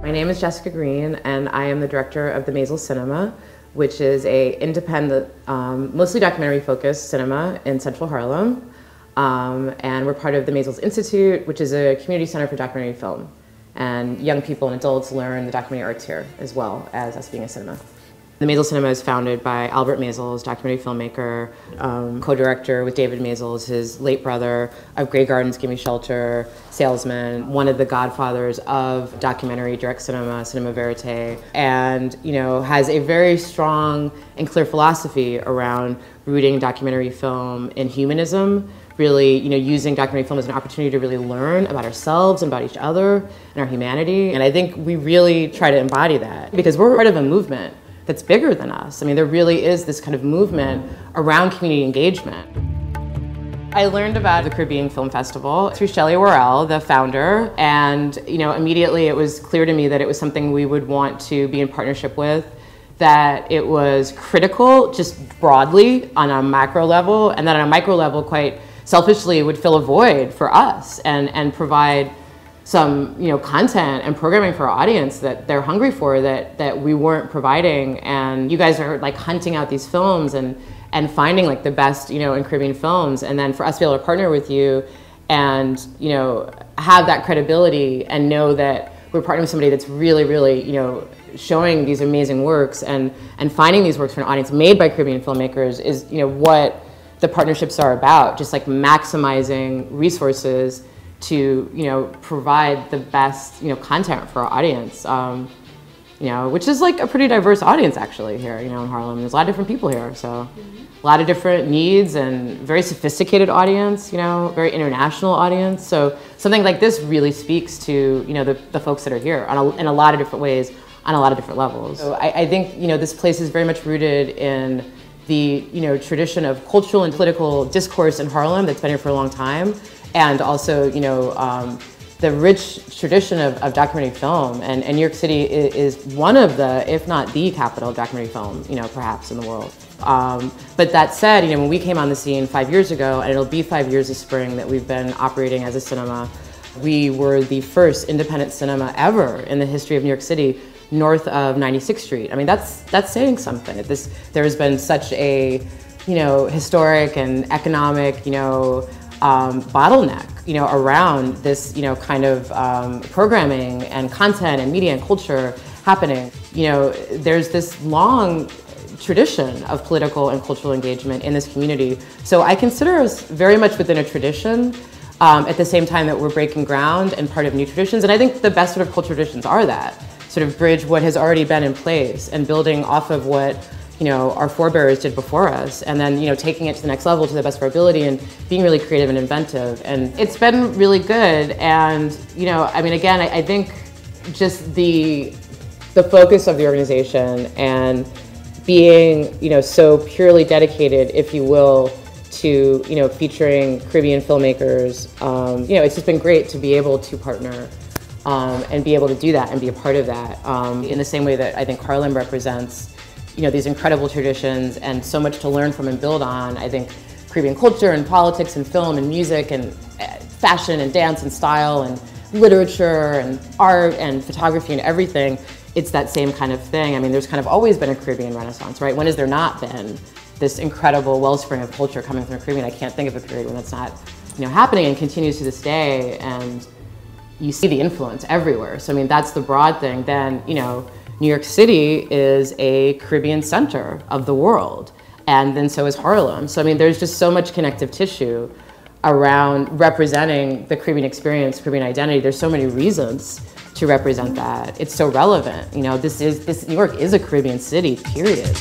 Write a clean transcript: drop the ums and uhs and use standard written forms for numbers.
My name is Jessica Green, and I am the director of the Maysles Cinema, which is an independent, mostly documentary-focused cinema in Central Harlem. And we're part of the Maysles Institute, which is a community center for documentary film. And young people and adults learn the documentary arts here, as well as us being a cinema. The Maysles Cinema is founded by Albert Maysles, documentary filmmaker, co-director with David Maysles, his late brother, of Grey Gardens, Gimme Shelter, Salesman, one of the godfathers of documentary direct cinema, cinema verite, and has a very strong and clear philosophy around rooting documentary film in humanism, really using documentary film as an opportunity to really learn about ourselves and about each other and our humanity. And I think we really try to embody that because we're part of a movement that's bigger than us. I mean, there really is this kind of movement around community engagement. I learned about the Caribbean Film Festival through Shelley Worrell, the founder, and immediately it was clear to me that it was something we would want to be in partnership with, that it was critical just broadly on a macro level, and that on a micro level, quite selfishly, would fill a void for us and provide some content and programming for our audience that they're hungry for, that we weren't providing. And you guys are like hunting out these films and finding like the best in Caribbean films, and then for us to be able to partner with you and have that credibility and know that we're partnering with somebody that's really showing these amazing works and finding these works for an audience made by Caribbean filmmakers is what the partnerships are about, just like maximizing resources to provide the best content for our audience, which is like a pretty diverse audience actually here in Harlem. There's a lot of different people here, so a lot of different needs and very sophisticated audience, very international audience. So something like this really speaks to the folks that are here in a lot of different ways, on a lot of different levels. So I think this place is very much rooted in the tradition of cultural and political discourse in Harlem that's been here for a long time. And also, the rich tradition of documentary film, and New York City is one of the, if not the capital of documentary film, perhaps in the world. But that said, when we came on the scene 5 years ago, and it'll be 5 years this spring that we've been operating as a cinema, we were the first independent cinema ever in the history of New York City north of 96th Street. I mean, that's saying something. There has been such a, historic and economic, bottleneck, around this, kind of programming and content and media and culture happening. There's this long tradition of political and cultural engagement in this community. So I consider us very much within a tradition at the same time that we're breaking ground and part of new traditions. And I think the best sort of cultural traditions are that sort of bridge what has already been in place and building off of what our forebears did before us, and then, taking it to the next level to the best of our ability and being really creative and inventive. And it's been really good. And, I mean, again, I think just the focus of the organization and being, so purely dedicated, if you will, to, featuring Caribbean filmmakers, it's just been great to be able to partner and be able to do that and be a part of that in the same way that I think Harlem represents these incredible traditions and so much to learn from and build on. I think Caribbean culture and politics and film and music and fashion and dance and style and literature and art and photography and everything, it's that same kind of thing. I mean, there's kind of always been a Caribbean Renaissance, right? When has there not been this incredible wellspring of culture coming from the Caribbean? I can't think of a period when that's not happening, and continues to this day, and you see the influence everywhere. So I mean, that's the broad thing. Then, New York City is a Caribbean center of the world, and then so is Harlem. So I mean, there's just so much connective tissue around representing the Caribbean experience, Caribbean identity. There's so many reasons to represent that. It's so relevant. New York is a Caribbean city, period.